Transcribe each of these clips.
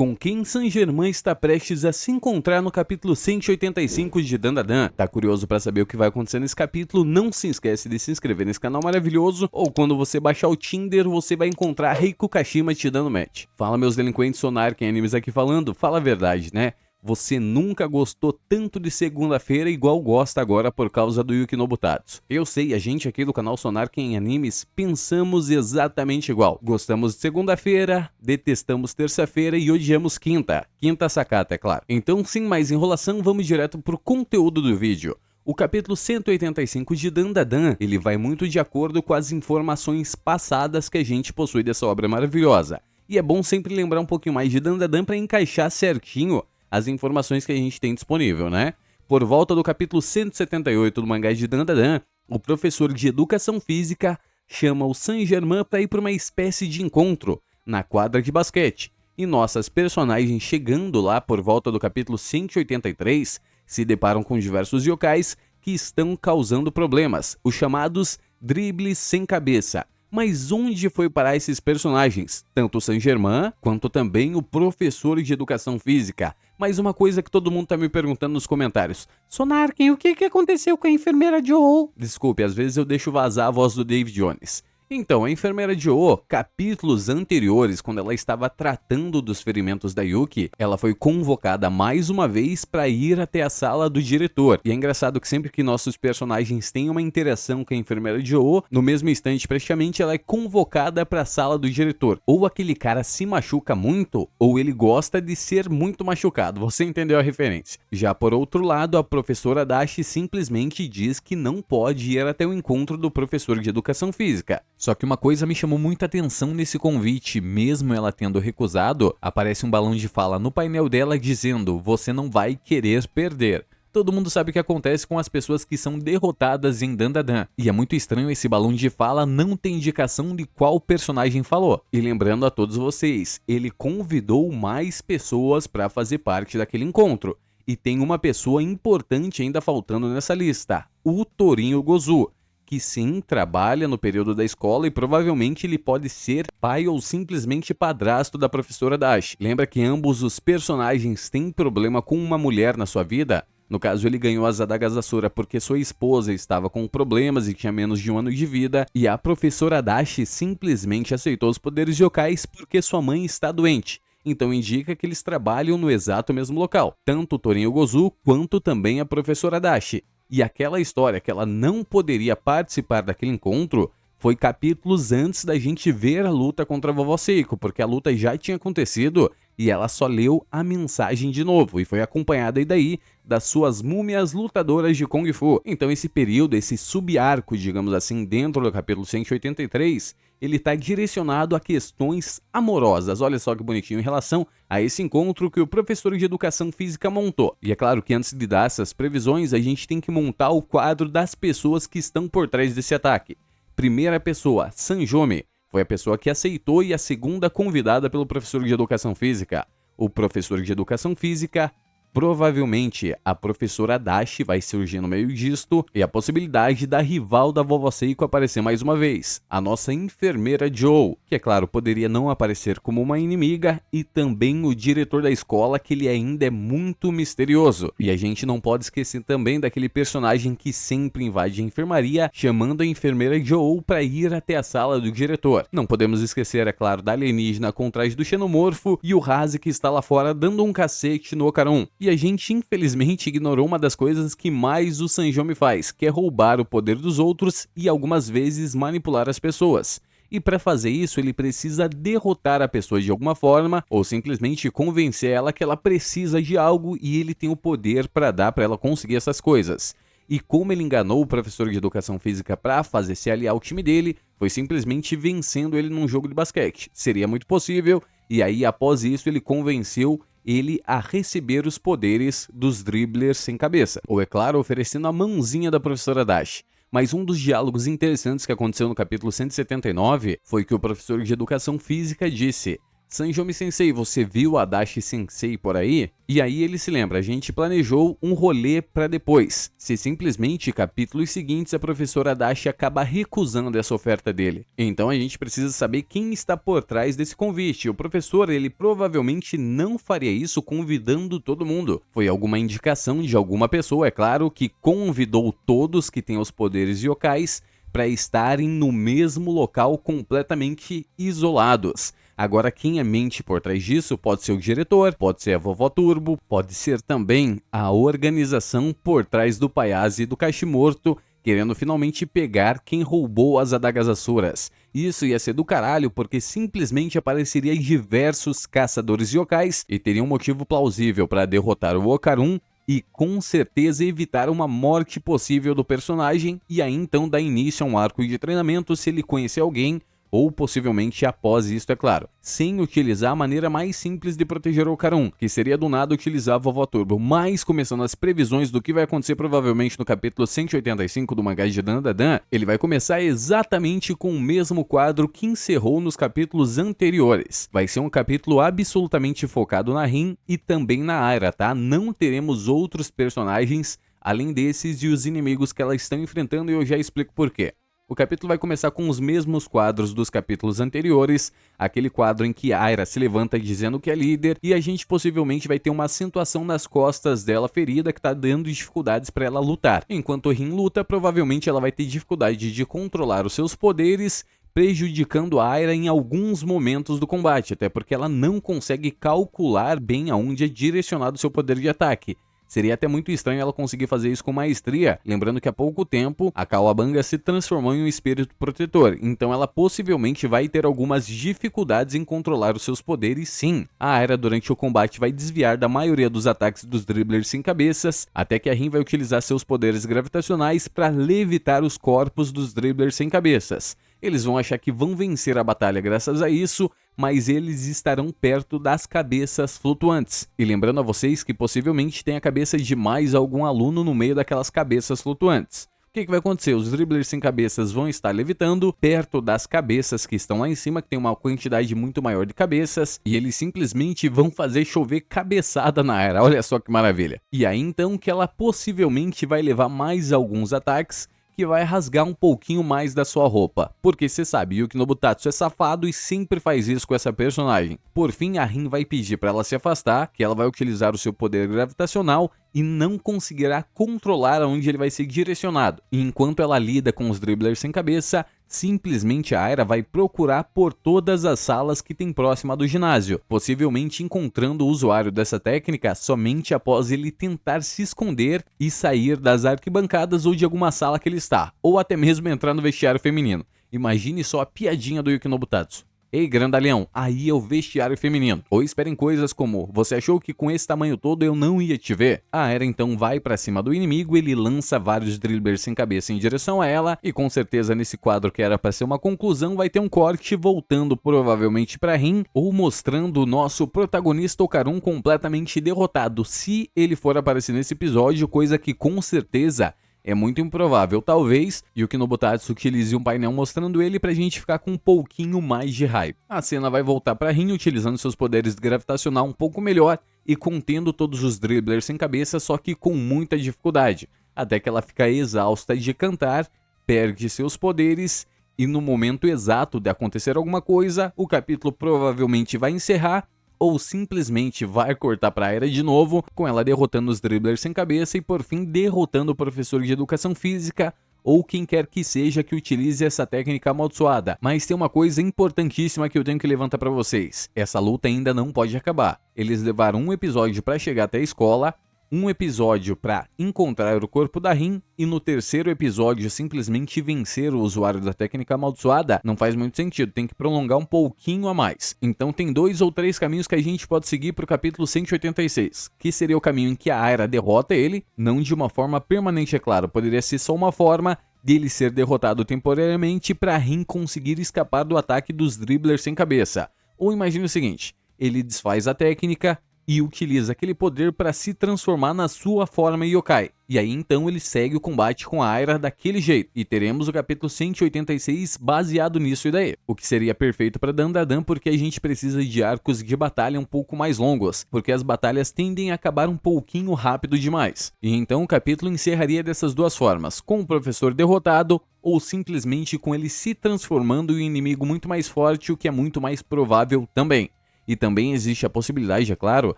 com quem Saint-Germain está prestes a se encontrar no capítulo 185 de Dandadan. Tá curioso para saber o que vai acontecer nesse capítulo? Não se esquece de se inscrever nesse canal maravilhoso, ou quando você baixar o Tinder, você vai encontrar Reiko Kashima te dando match. Fala, meus delinquentes Sonarken Animes aqui falando, fala a verdade, né? Você nunca gostou tanto de segunda-feira igual gosta agora por causa do Yuki no Butatsu. Eu sei, a gente aqui do canal Sonarken Animes pensamos exatamente igual. Gostamos de segunda-feira, detestamos terça-feira e odiamos quinta. Quinta sacata, é claro. Então, sem mais enrolação, vamos direto pro conteúdo do vídeo. O capítulo 185 de Dandadan, ele vai muito de acordo com as informações passadas que a gente possui dessa obra maravilhosa. E é bom sempre lembrar um pouquinho mais de Dandadan para encaixar certinho as informações que a gente tem disponível, né? Por volta do capítulo 178 do mangá de Dandadan, o professor de educação física chama o Saint-Germain para ir para uma espécie de encontro na quadra de basquete. E nossas personagens chegando lá por volta do capítulo 183 se deparam com diversos yokais que estão causando problemas, os chamados dribles sem cabeça. Mas onde foi parar esses personagens? Tanto o Saint-Germain, quanto também o professor de educação física. Mas uma coisa que todo mundo tá me perguntando nos comentários. Sonarken, o que aconteceu com a enfermeira Joe? Desculpe, às vezes eu deixo vazar a voz do David Jones. Então, a enfermeira Joe, capítulos anteriores, quando ela estava tratando dos ferimentos da Yuki, ela foi convocada mais uma vez para ir até a sala do diretor. E é engraçado que sempre que nossos personagens têm uma interação com a enfermeira Joe, no mesmo instante praticamente ela é convocada para a sala do diretor. Ou aquele cara se machuca muito, ou ele gosta de ser muito machucado. Você entendeu a referência? Já por outro lado, a professora Dashi simplesmente diz que não pode ir até o encontro do professor de educação física. Só que uma coisa me chamou muita atenção nesse convite, mesmo ela tendo recusado, aparece um balão de fala no painel dela dizendo: você não vai querer perder. Todo mundo sabe o que acontece com as pessoas que são derrotadas em Dandadan. E é muito estranho esse balão de fala não ter indicação de qual personagem falou. E lembrando a todos vocês, ele convidou mais pessoas para fazer parte daquele encontro. E tem uma pessoa importante ainda faltando nessa lista, o Torinho Gozu, que sim, trabalha no período da escola e provavelmente ele pode ser pai ou simplesmente padrasto da professora Dashi. Lembra que ambos os personagens têm problema com uma mulher na sua vida? No caso, ele ganhou as adagas Asura porque sua esposa estava com problemas e tinha menos de um ano de vida, e a professora Dashi simplesmente aceitou os poderes yokais porque sua mãe está doente. Então indica que eles trabalham no exato mesmo local, tanto o Torinho Gozu quanto também a professora Dashi. E aquela história que ela não poderia participar daquele encontro foi capítulos antes da gente ver a luta contra a vovó Seiko, porque a luta já tinha acontecido e ela só leu a mensagem de novo e foi acompanhada daí das suas múmias lutadoras de Kung Fu. Então esse período, esse subarco, digamos assim, dentro do capítulo 183, ele está direcionado a questões amorosas. Olha só que bonitinho, em relação a esse encontro que o professor de educação física montou. E é claro que antes de dar essas previsões, a gente tem que montar o quadro das pessoas que estão por trás desse ataque. Primeira pessoa, Sanjomi, foi a pessoa que aceitou e a segunda convidada pelo professor de educação física. O professor de educação física, provavelmente a professora Dashi vai surgir no meio disto, e a possibilidade da rival da vovó Seiko aparecer mais uma vez, a nossa enfermeira Joe, que é claro poderia não aparecer como uma inimiga, e também o diretor da escola, que ele ainda é muito misterioso. E a gente não pode esquecer também daquele personagem que sempre invade a enfermaria, chamando a enfermeira Joe para ir até a sala do diretor. Não podemos esquecer, é claro, da alienígena com traje do xenomorfo e o Haze que está lá fora dando um cacete no Ocaron. E a gente infelizmente ignorou uma das coisas que mais o Sanjomi faz, que é roubar o poder dos outros e algumas vezes manipular as pessoas. E para fazer isso ele precisa derrotar a pessoa de alguma forma ou simplesmente convencer ela que ela precisa de algo e ele tem o poder para dar para ela conseguir essas coisas. E como ele enganou o professor de educação física para fazer se aliar ao time dele, foi simplesmente vencendo ele num jogo de basquete. Seria muito possível, e aí após isso ele convenceu ele a receber os poderes dos dribblers sem cabeça, ou é claro, oferecendo a mãozinha da professora Dashi. Mas um dos diálogos interessantes que aconteceu no capítulo 179 foi que o professor de educação física disse: Sanjomi Sensei, você viu a Adachi Sensei por aí? E aí ele se lembra, a gente planejou um rolê pra depois. Se simplesmente capítulos seguintes a professora Adachi acaba recusando essa oferta dele. Então a gente precisa saber quem está por trás desse convite. O professor, ele provavelmente não faria isso convidando todo mundo. Foi alguma indicação de alguma pessoa, é claro, que convidou todos que têm os poderes yokais para estarem no mesmo local completamente isolados. Agora, quem é mente por trás disso pode ser o diretor, pode ser a Vovó Turbo, pode ser também a organização por trás do Payazi e do Kashimoto, querendo finalmente pegar quem roubou as adagas Asuras. Isso ia ser do caralho, porque simplesmente apareceria diversos caçadores yokais e teria um motivo plausível para derrotar o Okarun e com certeza evitar uma morte possível do personagem e aí então dar início a um arco de treinamento se ele conhecer alguém, ou possivelmente após isso, é claro, sem utilizar a maneira mais simples de proteger o Okarun, que seria do nada utilizar a Vovó Turbo. Mas, começando as previsões do que vai acontecer provavelmente no capítulo 185 do mangá de Dandadan, ele vai começar exatamente com o mesmo quadro que encerrou nos capítulos anteriores. Vai ser um capítulo absolutamente focado na Rin e também na Aira, tá? Não teremos outros personagens além desses e os inimigos que elas estão enfrentando e eu já explico por quê. O capítulo vai começar com os mesmos quadros dos capítulos anteriores, aquele quadro em que Aira se levanta dizendo que é líder e a gente possivelmente vai ter uma acentuação nas costas dela ferida que tá dando dificuldades para ela lutar. Enquanto Rin luta, provavelmente ela vai ter dificuldade de controlar os seus poderes, prejudicando a Aira em alguns momentos do combate, até porque ela não consegue calcular bem aonde é direcionado seu poder de ataque. Seria até muito estranho ela conseguir fazer isso com maestria, lembrando que há pouco tempo a Cowabunga se transformou em um espírito protetor, então ela possivelmente vai ter algumas dificuldades em controlar os seus poderes sim. A Aira durante o combate vai desviar da maioria dos ataques dos dribblers sem cabeças, até que a Rin vai utilizar seus poderes gravitacionais para levitar os corpos dos dribblers sem cabeças. Eles vão achar que vão vencer a batalha graças a isso, mas eles estarão perto das cabeças flutuantes. E lembrando a vocês que possivelmente tem a cabeça de mais algum aluno no meio daquelas cabeças flutuantes. O que vai acontecer? Os dribblers sem cabeças vão estar levitando perto das cabeças que estão lá em cima, que tem uma quantidade muito maior de cabeças, e eles simplesmente vão fazer chover cabeçada na Aira. Olha só que maravilha. E aí então que ela possivelmente vai levar mais alguns ataques, que vai rasgar um pouquinho mais da sua roupa. Porque você sabe, Yuki Nobutatsu é safado e sempre faz isso com essa personagem. Por fim, a Rin vai pedir para ela se afastar, que ela vai utilizar o seu poder gravitacional e não conseguirá controlar aonde ele vai ser direcionado. E enquanto ela lida com os dribblers sem cabeça, simplesmente a Aira vai procurar por todas as salas que tem próxima do ginásio, possivelmente encontrando o usuário dessa técnica somente após ele tentar se esconder e sair das arquibancadas ou de alguma sala que ele está, ou até mesmo entrar no vestiário feminino. Imagine só a piadinha do Yuki Nobutatsu. Ei, grandalhão, aí é o vestiário feminino. Ou esperem coisas como, você achou que com esse tamanho todo eu não ia te ver? A Aira então vai pra cima do inimigo, ele lança vários dribblers sem cabeça em direção a ela, e com certeza nesse quadro que era pra ser uma conclusão, vai ter um corte voltando provavelmente pra Rin, ou mostrando o nosso protagonista Okarun completamente derrotado, se ele for aparecer nesse episódio, coisa que com certeza é muito improvável. Talvez Yuki Nobutatsu utilize um painel mostrando ele pra gente ficar com um pouquinho mais de hype. A cena vai voltar pra Rin utilizando seus poderes gravitacional um pouco melhor e contendo todos os dribblers sem cabeça, só que com muita dificuldade, até que ela fica exausta de cantar, perde seus poderes e no momento exato de acontecer alguma coisa, o capítulo provavelmente vai encerrar ou simplesmente vai cortar pra Aira de novo, com ela derrotando os dribblers sem cabeça e por fim derrotando o professor de educação física ou quem quer que seja que utilize essa técnica amaldiçoada. Mas tem uma coisa importantíssima que eu tenho que levantar pra vocês. Essa luta ainda não pode acabar. Eles levaram um episódio pra chegar até a escola, um episódio para encontrar o corpo da Rin e no terceiro episódio simplesmente vencer o usuário da técnica amaldiçoada, não faz muito sentido, tem que prolongar um pouquinho a mais. Então tem 2 ou 3 caminhos que a gente pode seguir para o capítulo 186, que seria o caminho em que a Aira derrota ele, não de uma forma permanente, é claro, poderia ser só uma forma dele ser derrotado temporariamente para Rin conseguir escapar do ataque dos dribblers sem cabeça. Ou imagine o seguinte, ele desfaz a técnica, e utiliza aquele poder para se transformar na sua forma yokai. E aí então ele segue o combate com a Aira daquele jeito, e teremos o capítulo 186 baseado nisso e daí. O que seria perfeito para Dandadan, porque a gente precisa de arcos de batalha um pouco mais longos, porque as batalhas tendem a acabar um pouquinho rápido demais. E então o capítulo encerraria dessas duas formas, com o professor derrotado, ou simplesmente com ele se transformando em um inimigo muito mais forte, o que é muito mais provável também. E também existe a possibilidade, é claro,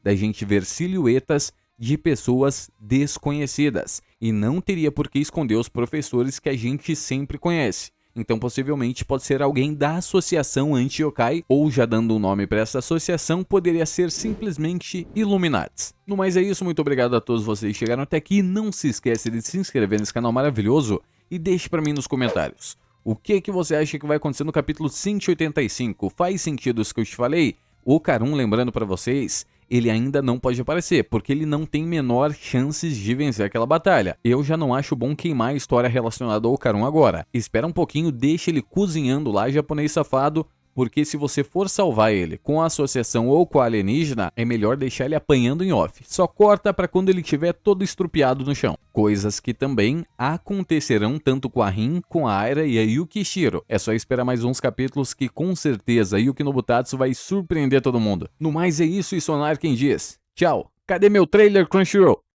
da gente ver silhuetas de pessoas desconhecidas, e não teria por que esconder os professores que a gente sempre conhece. Então possivelmente pode ser alguém da associação anti-yokai, ou já dando um nome para essa associação, poderia ser simplesmente Illuminates. No mais é isso, muito obrigado a todos vocês que chegaram até aqui, não se esqueça de se inscrever nesse canal maravilhoso, e deixe para mim nos comentários, o que você acha que vai acontecer no capítulo 185? Faz sentido isso que eu te falei? O Karun, lembrando para vocês, ele ainda não pode aparecer, porque ele não tem menor chances de vencer aquela batalha. Eu já não acho bom queimar a história relacionada ao Karun agora. Espera um pouquinho, deixa ele cozinhando lá, japonês safado, porque se você for salvar ele com a associação ou com a alienígena, é melhor deixar ele apanhando em off. Só corta para quando ele estiver todo estrupiado no chão. Coisas que também acontecerão tanto com a Rin, com a Aira e a Yukishiro. É só esperar mais uns capítulos que com certeza Yuki no Butatsu vai surpreender todo mundo. No mais é isso e sonar quem diz. Tchau. Cadê meu trailer, Crunchyroll?